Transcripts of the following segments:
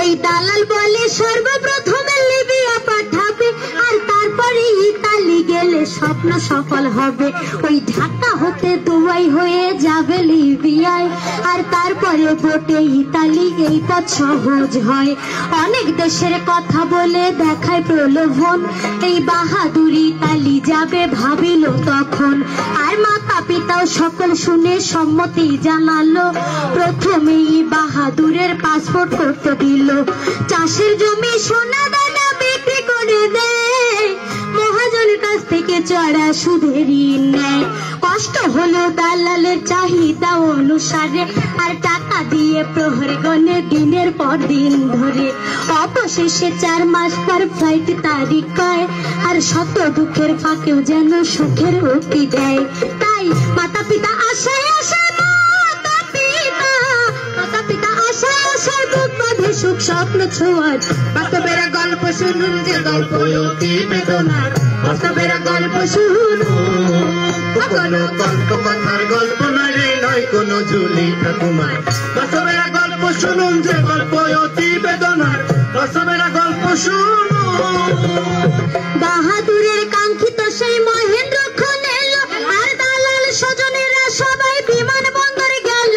এই দালাল বলে সর্বপ্রথমে লিবিয়া পাঠাবে, আর তারপরে ইতালি গেলে স্বপ্ন সফল হবে। ওই ঢাকা হতে দুবাই হয়ে যাবে লিবিয়ায়, আর তারপরে বোটে ইতালি, এই পথ সহজ হয়। অনেক দেশের কথা বলে দেখায় প্রলোভন, এই বাহাদুর ইতালি যাবে ভাবিল তখন। আর মাতা পিতাও সকল শুনে সম্মতি জানালো, প্রথমেই বাহাদুরের পাসপোর্ট করতে দিল। চাষের জমি সোনা দানা বিক্রি করে দেয়, মহাজনের কাছ থেকে চড়া সুদের ঋণ নেয়। কষ্ট হলো দালালের চাহিদা অনুসারে, আর টাকা দিয়ে প্রহর গণে দিনের পর দিন ধরে। অবশেষে 4 মাস পর ফ্লাইট তারিখ হয়, আর শত দুঃখের ফাঁকেও যেন সুখের উক্তি দেয়। তাই মাতা পিতা আশায় আশায় মাতা পিতা আশায় আশায় বুক বাঁধে সুখ স্বপ্ন ছোঁয়ার। বাস্তবের গল্প শুনুন যে গল্প অতি বেদনার, বাস্তবের গল্প শুনুন। কোনো গল্প কথার গল্প নয় কোনো ঝুলি ঠাকুমার। বাস্তবের গল্প শুনুন যে গল্প অতি বেদনার, বাস্তবের গল্প শুনুন। বাহাদুরের কাঙ্ক্ষিত সেই মহেন্দ্র খন এলো, আর দালাল স্বজনেরা সবাই বিমান বন্দরে গেল।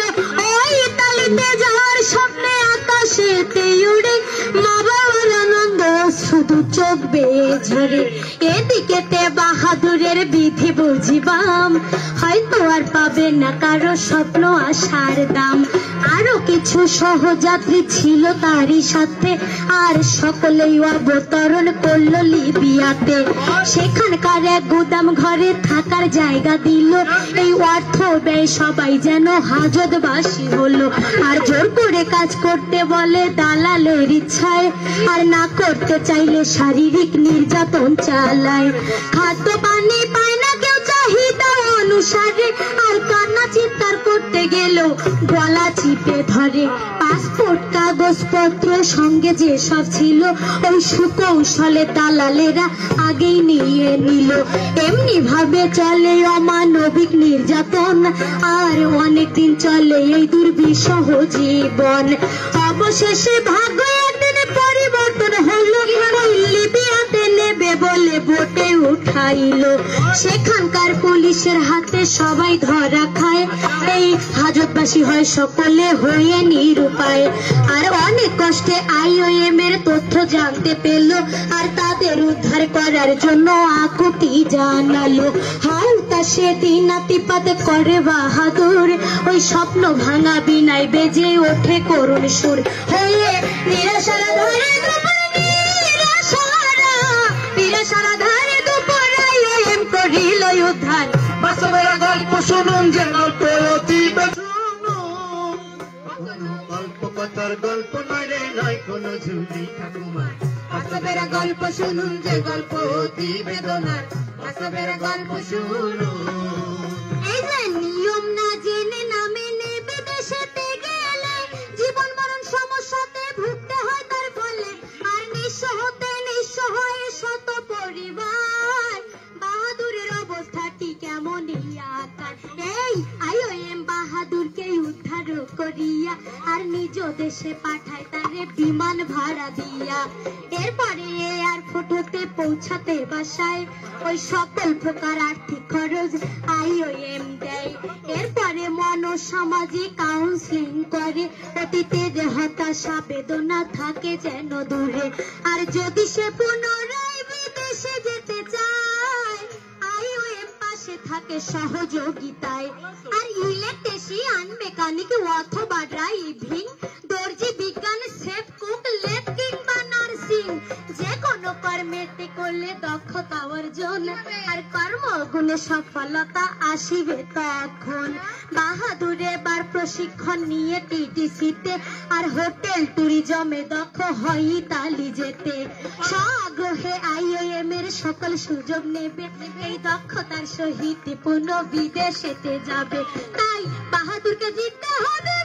ওই ইতালিতে যাওয়ার স্বপ্নে আকাশেতে উড়ে, মা বাবার আনন্দ শুধু চোখ বেয়ে ঝরে। এদিকেতে বাহাদুরের বিধি বুঝিবাম, হয়তো আর পাবে না কারো স্বপ্ন আশার দাম। আরো কিছু সহযাত্রী ছিল তারই সাথে, আর সকলেই অবতরণ করলো লিবিয়াতে। সেখানকার এক গুদাম ঘরে থাকার জায়গা দিল, এই অর্থ ব্যয় সবাই যেন হাজতবাসী হলো। আর জোর করে কাজ করতে বলে দালালের ইচ্ছায়, আর না করতে চাইলে শারীরিক নির্যাতন চালায়। খাদ্য পানি পায় না কেউ চাহিদা অনুসারে, আর কান্না চিৎকার করতে গেল গলা চিপে ধরে। পাসপোর্ট কাগজপত্র সঙ্গে যে সব ছিল, ওই সুকৌশলে দালালেরা আগেই নিয়ে নিল। এমনি ভাবে চলে অমানবিক নির্যাতন, আর অনেকদিন চলে এই দুর্বিষহ জীবন। অবশেষে ভাগ্য একদিন পরিবর্তন হলো, ওই লিবিয়াতে নেবে বলে বোটে উঠাইল। সেখানকার পুলিশের হাতে সবাই ধরা খায়, এই হাজতবাসী হয় সকলে হয়ে নিরুপায়। আর অনেক কষ্টে IOM এর তথ্য জানতে পেল, আর তাদের উদ্ধার করার জন্য আকুতি জানালো। হালতাসে দিনাতিপাত করে বাহাদুর, ওই স্বপ্ন ভাঙা বিনায় বেজে ওঠে করুণ সুর। হয়ে নিরাশার ধারে নিরাশার ধারে দুপুর IOM করিল উদ্ধার। বাস্তবের গল্প শুনুন যে গল্প অতি বেদনার, গল্প কথার গল্প নয় কোনো ঝুলি ঠাকুমার। বাস্তবের গল্প শুনুন যে গল্প অতি বেদনার, বাস্তবের গল্প শুনুন। এই যে নিয়ম না জেনে না মেনে বিদেশেতে গেলে, জীবন মরণ সমস্যাতে ভুগতে হয় তার ফলে। আর নিঃস্ব হতে নিঃস্ব হয়ে শত পরিবার, বাহাদুরের অবস্থাটি কেমনই আকার। এই IOM বাহাদুরকে উদ্ধার করিয়া, আর নিজ দেশে পাঠায় তারে বিমান ভাড়া দিয়া। এরপরে এয়ারপোর্টে পৌঁছাতে বাসায়, ওই সকল প্রকার আর্থিক খরচ IOM দেয়। এরপরে মনোসামাজিক কাউন্সিলিং করে, অতীতের হতাশা বেদনা থাকে যেন দূরে। আর যদি সে পুনরায় বিদেশে যেতে চায়, IOM পাশে থাকে সহযোগিতায়। আর ইলেকট্রিশিয়ান, মেকানিক অথবা ড্রাইভিং, দর্জি, বিজ্ঞান, শেফ, কুক, লেথ কিংবা নার্সিং, যে কোনো কর্মেতে করলে দক্ষতা অর্জন, আর কর্মগুণে সফলতা আসিবে তখন। বাহাদুর এবার প্রশিক্ষণ নিয়ে TTC-তে, আর হোটেল ট্যুরিজমে দক্ষ হয় ইতালি যেতে। স্বআগ্রহে IOM এর সকল সুযোগ নেবে, এই দক্ষতার সহিত পুনঃ বিদেশেতে যাবে। তাই বাহাদুরকে জিততে হবে,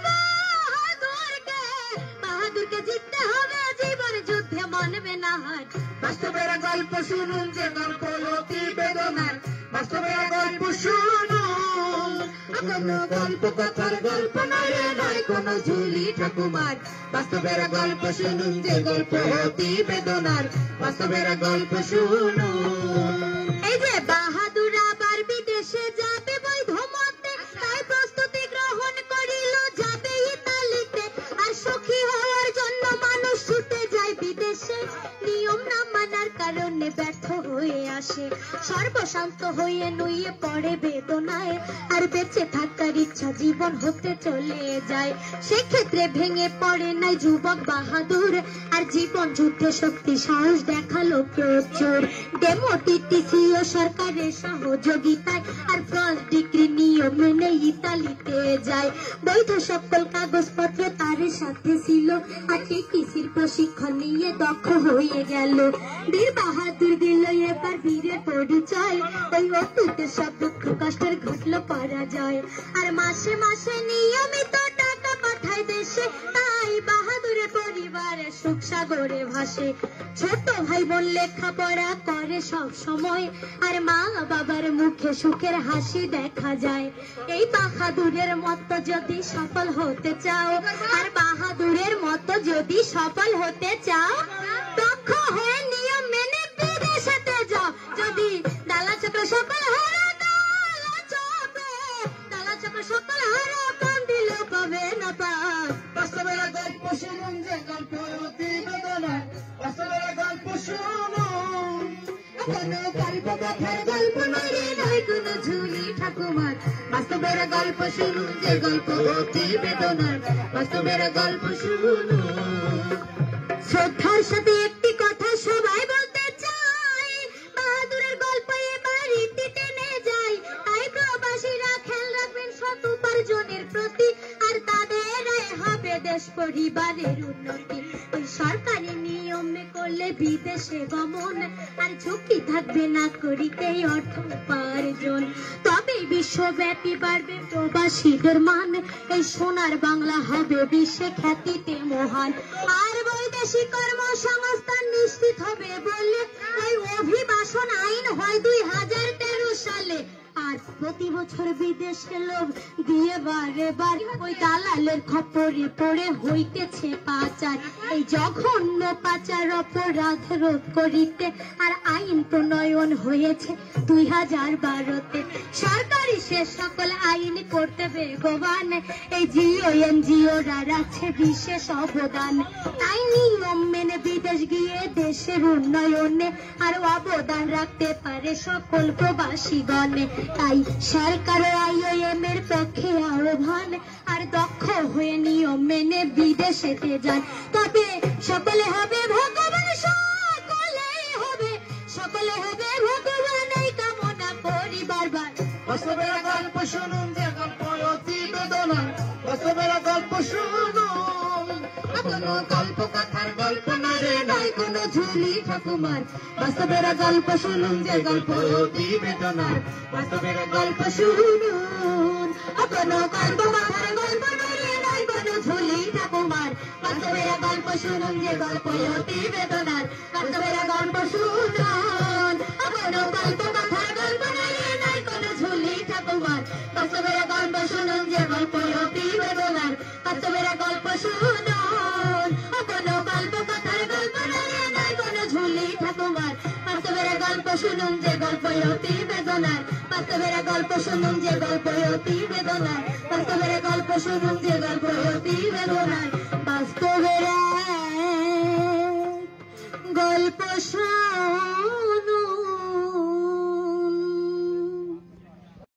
বাহাদুরকে জিততে হবে, জীবন যুদ্ধে মানবে না হার। বাস্তবের গল্প শুনুন যে গল্প অতি বেদনার, বাস্তবের গল্প শুনুন, কোনো গল্প কথার গল্প নয়, নয় কোনো ঝুলি ঠাকুমার। বাস্তবের গল্প শুনুন, যে গল্প অতি বেদনার, বাস্তবের গল্প শুনুন। এই যে বাহাদুর আবার বিদেশে যাবে বৈধ মতে, তাই প্রস্তুতি গ্রহণ করিল যাবে ইতালিতে। আর সখী হওয়ার জন্য মানুষ ছুটে যায় বিদেশে, নিয়ম না মানার কারণে ব্যর্থ হয়ে আসে। সর্বশান্ত হয়ে নুয়ে পড়ে বেদনায়, আর বেঁচে থাকার ইচ্ছা জীবন হতে চলে যায়। সেক্ষেত্রে ভেঙে পড়ে নাই যুবক বাহাদুর, আর জীবন যুদ্ধে শক্তি সাহস দেখালো প্রচুর। ডেমোটিটিসি ও সরকারের সহযোগিতায় আর ফার্স্ট ডিগ্রি নিয়ম মেনে ইতালিতে যায়। বৈধ সকল কাগজপত্র তার সাথে ছিল, আর টিটিসির প্রশিক্ষণ নিয়ে দক্ষ হয়ে গেল। বীর বাহাদুর দিল এবার বীরের পরিচয়, ওই অতীতের সব দুঃখ কষ্টের ঘটলো পরাজয়। আর মাসে মাসে নিয়মিত টাকা পাঠায় দেশে, তাই বাহাদুরের পরিবারে সুখ সাগরে ভাসে। ছোট ভাই বোন লেখাপড়া করে সব সময়, আর মা বাবার মুখে সুখের হাসি দেখা যায়। এই বাহাদুরের মতো যদি সফল হতে চাও, আর বাহাদুরের মতো যদি সফল হতে চাও, দক্ষ হয়ে নিয়ম মেনে বিদেশেতে যাও। যদি ডালা চক্র সকল হারা, ডালা চক্র সকল হারা, কম দিলেও পাবে না পাস। বাস্তবের গল্প শুনুন, যে গল্প অতি বেদনার, বাস্তবের গল্প শুনুন, কোনো গল্প কথার গল্প নয়, নয় কোনো ঝুলি ঠাকুমার। বাস্তবের গল্প শুনুন, যে গল্প অতি বেদনার, বাস্তবের গল্প শুনুন। শ্রদ্ধার সাথে একটি কথা সবাই বলতে চাই, বাহাদুরের গল্প এবার ইতি টেনে যায়। তাই প্রবাসীরা খেয়াল রাখবেন সৎ উপার্জনের প্রতি, আর তাদের হবে দেশ পরিবারের উন্নতি। ওই সরকারি নিয়মে করলে বিদেশে গমন, আর ঝুঁকি থাকবে না করিতে অর্থ উপার্জন। তবে বিশ্বব্যাপী বাড়বে প্রবাসীদের মান, এই সোনার বাংলা হবে বিশ্বে খ্যাতিতে মহান। আর বৈদেশিক কর্মসংস্থান নিশ্চিত হবে বলে এই অভিবাসন আইন হয় 2013 সালে। আর প্রতি বছর বিদেশে লোক দিয়ে বারে বার ওই দালালের খপ্পরে পড়ে হইতেছে পাচার। এই জঘন্য পাচার অপরাধ রোধ করিতে আর আইন প্রণয়ন হয়েছে 2012-তে। সরকারি সে সকল আইন করতে বেগবান, এই জিও এনজিওরা রাখছে বিশেষ অবদান। তাই নিয়ম মেনে বিদেশ গিয়ে দেশের উন্নয়নে আরো অবদান রাখতে পারে সকল প্রবাসীগণে। তাই সরকার IOM এর পক্ষে আহ্বান, আর দক্ষ হয়ে নিয়ম মেনে বিদেশেতে যান। তবে সকলে হবে ভগবান, সকলেই হবে, সকলে হবে ভগবান, এই কামনা করি বারবার। বাস্তবের গল্প শুনুন, যে গল্প অতি বেদনার, বাস্তবের গল্প শুনুন, কোনো গল্প কথার গল্প নয়, নয় কোনো ঝুলি ঠাকুমার। বাস্তবের গল্প শুনুন, যে গল্প অতি বেদনার, বাস্তবের গল্প শুনুন, কোনো গল্প কথার গল্প নয়, নয় কোনো ঝুলি ঠাকুমার। বাস্তবের গল্প শুনুন, যে গল্প অতি বেদনার, বাস্তবের গল্প শুনুন, কোনো গল্প কথার গল্প নয়, নয় কোনো ঝুলি ঠাকুমার। বাস্তবের গল্প শুনুন, যে গল্প অতি বেদনার, বাস্তবের গল্প শুনুন, কোনো গল্প কথার গল্প নয়, নয় কোনো ঝুলি ঠাকুমার। বাস্তবের গল্প শুনুন, যে গল্প অতি বেদনার, বাস্তবের গল্প শুনুন, যে গল্প অতি বেদনার, বাস্তবের গল্প শুনুন, যে গল্প অতি বেদনার। বাস্তবের গল্প শুনুন।